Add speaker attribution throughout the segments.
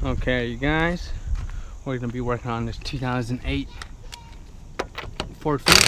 Speaker 1: Okay, you guys, we're gonna be working on this 2008 Ford Fit.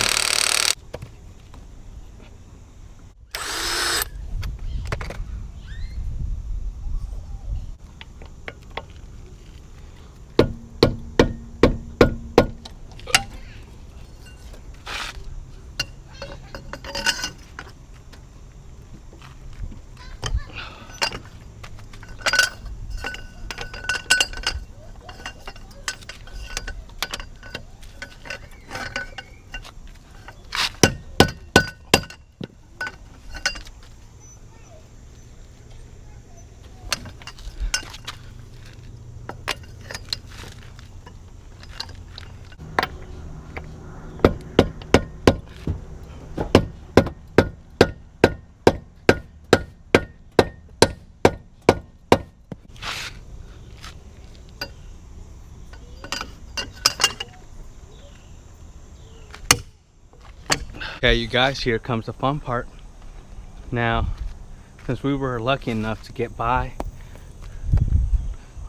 Speaker 1: Okay, you guys, here comes the fun part. Now, since we were lucky enough to get by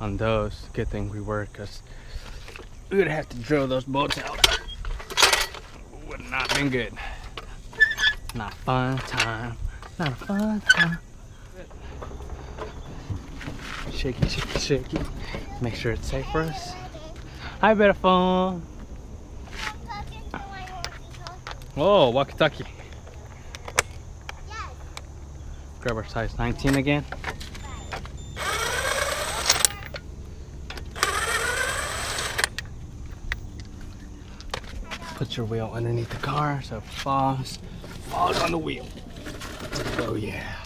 Speaker 1: on those, good thing we were, because we would have to drill those bolts out. Would not been good. Not a fun time. Not a fun time. Shaky, shaky, shaky. Make sure it's safe for us. Hi, beautiful. Oh, walkie-talkie. Yes. Grab our size 19 again. Put your wheel underneath the car so it falls on the wheel. Oh yeah.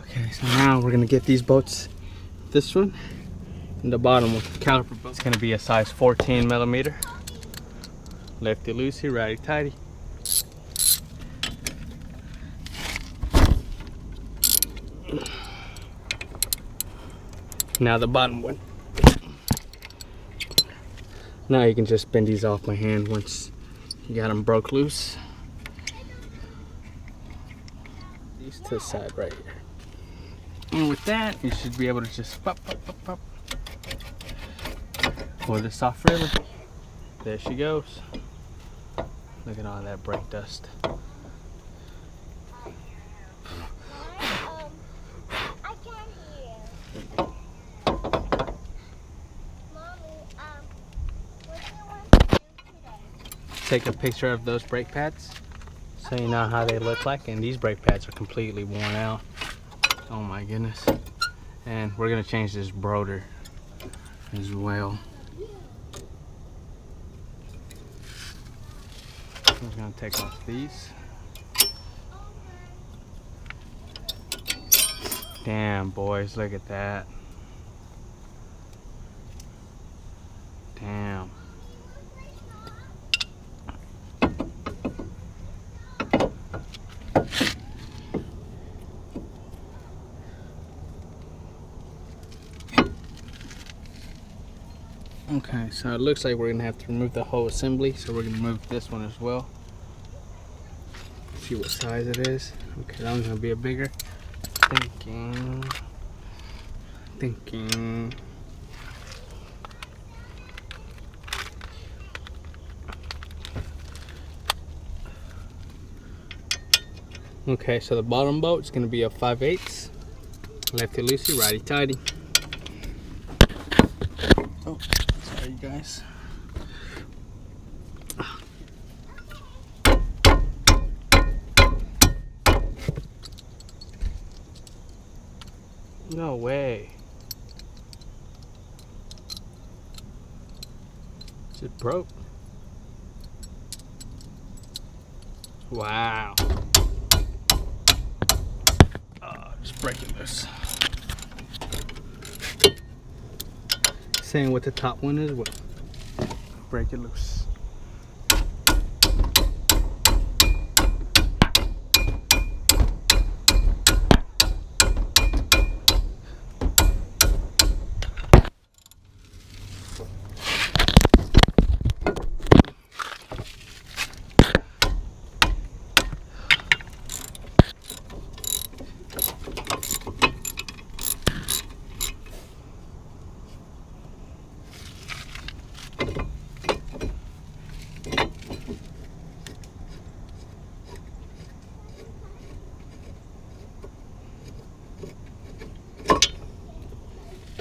Speaker 1: Okay, so now we're gonna get these bolts. This one and the bottom with the caliper bolt. It's gonna be a size 14 millimeter. Lefty loosey, righty tighty. Now the bottom one. Now you can just bend these off my hand once you got them broke loose. These to the side right here. And with that, you should be able to just pop, pop, pop, pop. Pour this off further. There she goes. Look at all that brake dust.
Speaker 2: I can't hear. Mommy, what do you want to do today?
Speaker 1: Take a picture of those brake pads so you know how they look like. And these brake pads are completely worn out. Oh my goodness. And we're gonna change this rotor as well. I'm gonna take off these. Damn, boys, look at that. Damn. Okay, so it looks like we're gonna have to remove the whole assembly, so we're gonna remove this one as well. See what size it is. Okay, that one's gonna be a bigger. Thinking. Okay, so the bottom bolt is gonna be a 5/8. Lefty loosey, righty tighty. Oh, sorry guys. No way. Is it broke? Wow. Oh, just break it loose. Saying what the top one is, what? Break it loose.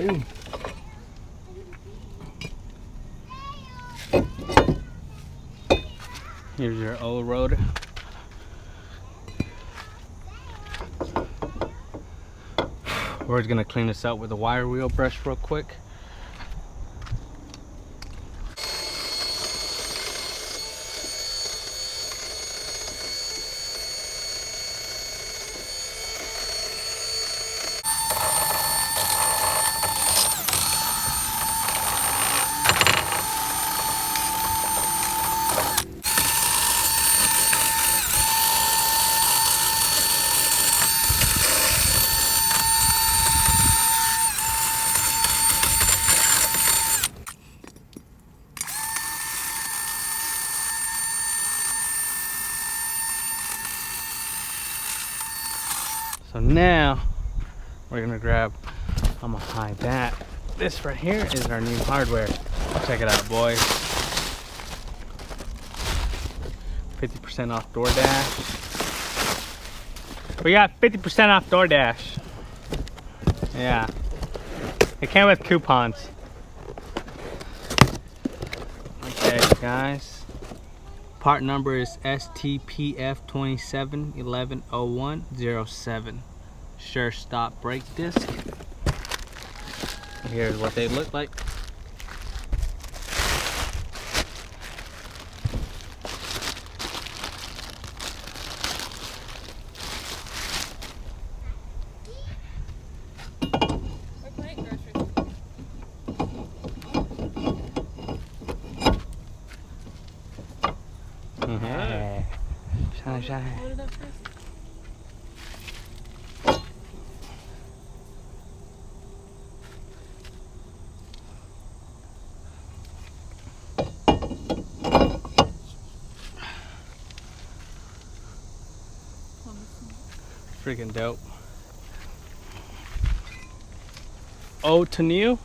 Speaker 1: Boom. Here's your old rotor. We're just gonna clean this up with a wire wheel brush real quick. So now we're gonna grab, I'm gonna hide that. This right here is our new hardware. Check it out, boys. 50% off DoorDash. We got 50% off DoorDash. Yeah. It came with coupons. Okay, guys. Part number is STPF27110107. Sure stop brake disc. Here's what they look like. Yeah. Shine, shine.
Speaker 3: Load it up first.
Speaker 1: Freaking dope. Old to new.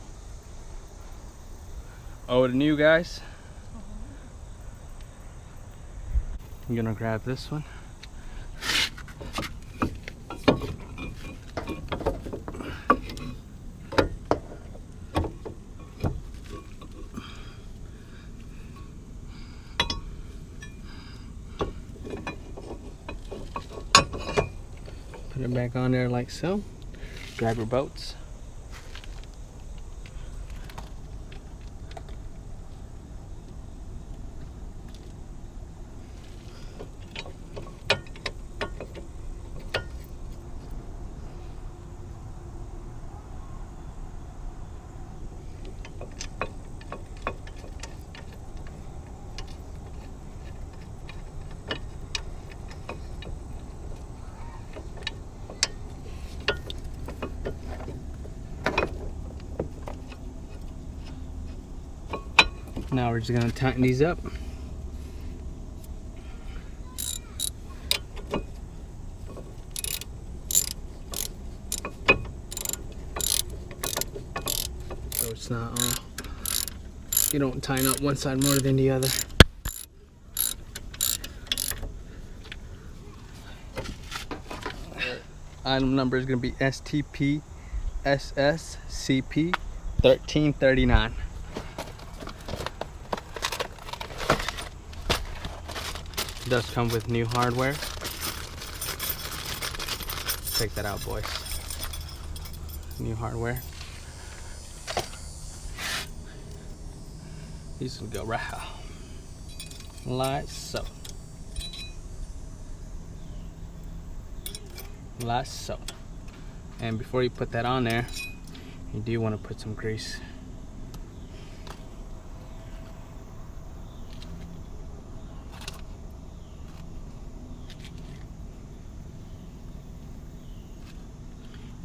Speaker 1: Old to new, guys. I'm gonna grab this one. Put it back on there like so. Grab your bolts. Now we're just gonna tighten these up. So it's not all, you don't tighten up one side more than the other. Item number is gonna be STP SSCP 1339. It does come with new hardware. Check that out, boys. New hardware. These will go right like so. Like so. And before you put that on there, you do want to put some grease.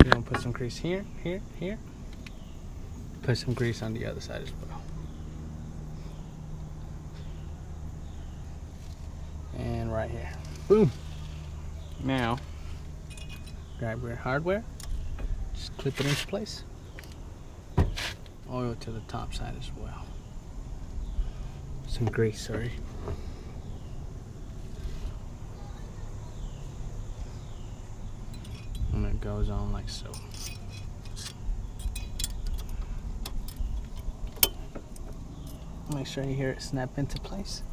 Speaker 1: You're gonna put some grease here, here, here. Put some grease on the other side as well. And right here. Boom. Now, grab your hardware. Just clip it into place. Oil to the top side as well. Some grease, sorry. And it goes on like so. Make sure you hear it snap into place.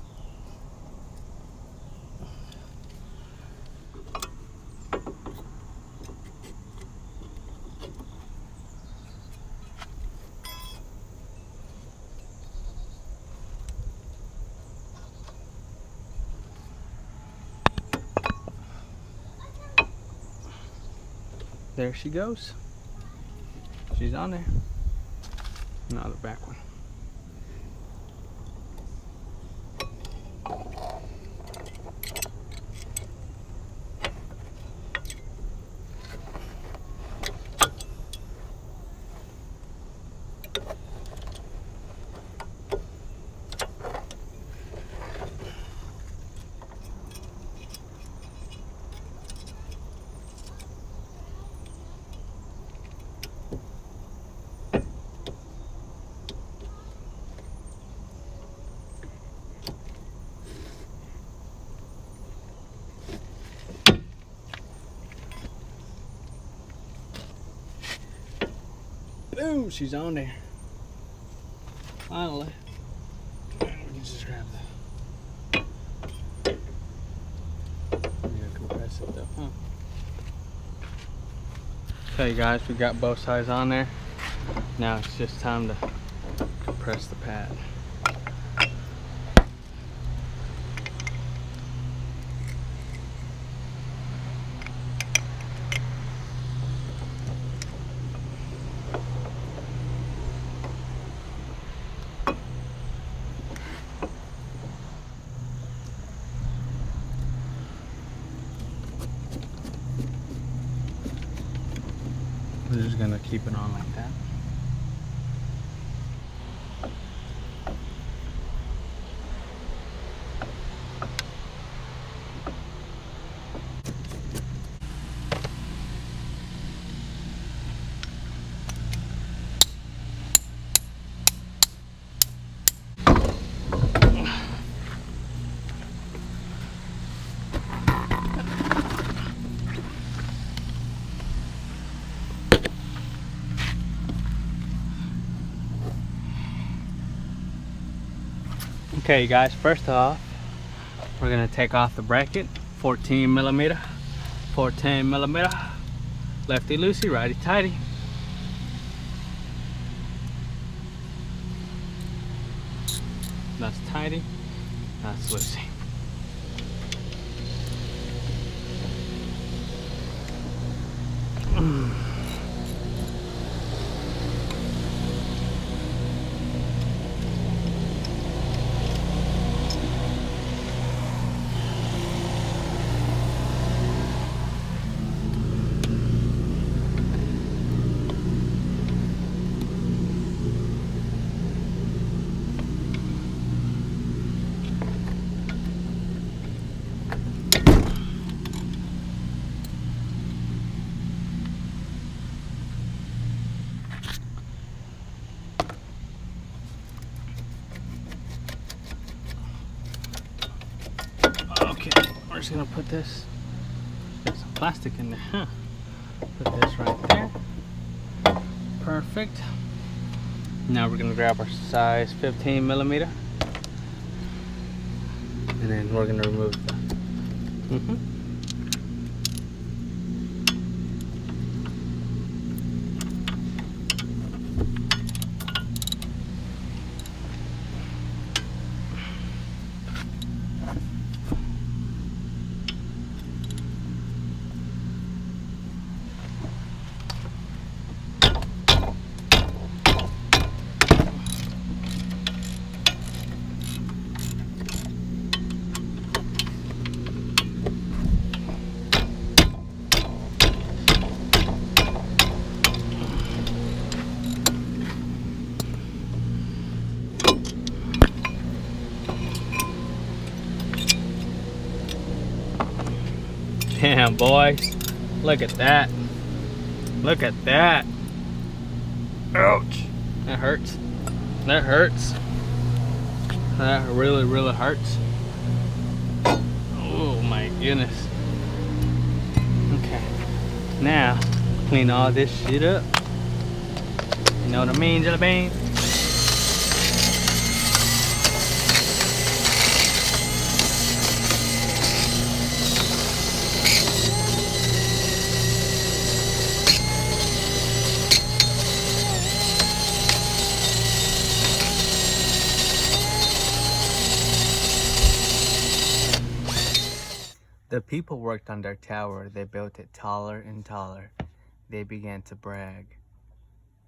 Speaker 1: There she goes. She's on there. Now the back one. Boom, she's on there. Finally. We can just grab that. I'm gonna compress it though, huh? Okay guys, we got both sides on there. Now it's just time to compress the pad. We're just gonna keep it on like that. Okay guys, first off, we're gonna take off the bracket. 14mm, 410mm, lefty loosey, righty tighty. That's tighty, that's loosey. We're just gonna put this, there's some plastic in there, huh? Put this right there. Perfect. Now we're gonna grab our size 15mm, and then we're gonna remove the Damn, boys. Look at that. Look at that. Ouch. That hurts. That hurts. That really, really hurts. Oh my goodness. Okay. Now, clean all this shit up. You know what I mean, Jelly Bean? The people worked on their tower. They built it taller and taller. They began to brag.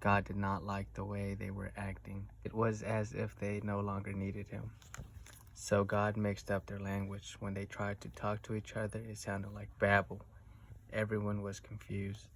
Speaker 1: God did not like the way they were acting. It was as if they no longer needed him. So God mixed up their language. When they tried to talk to each other, it sounded like babble. Everyone was confused.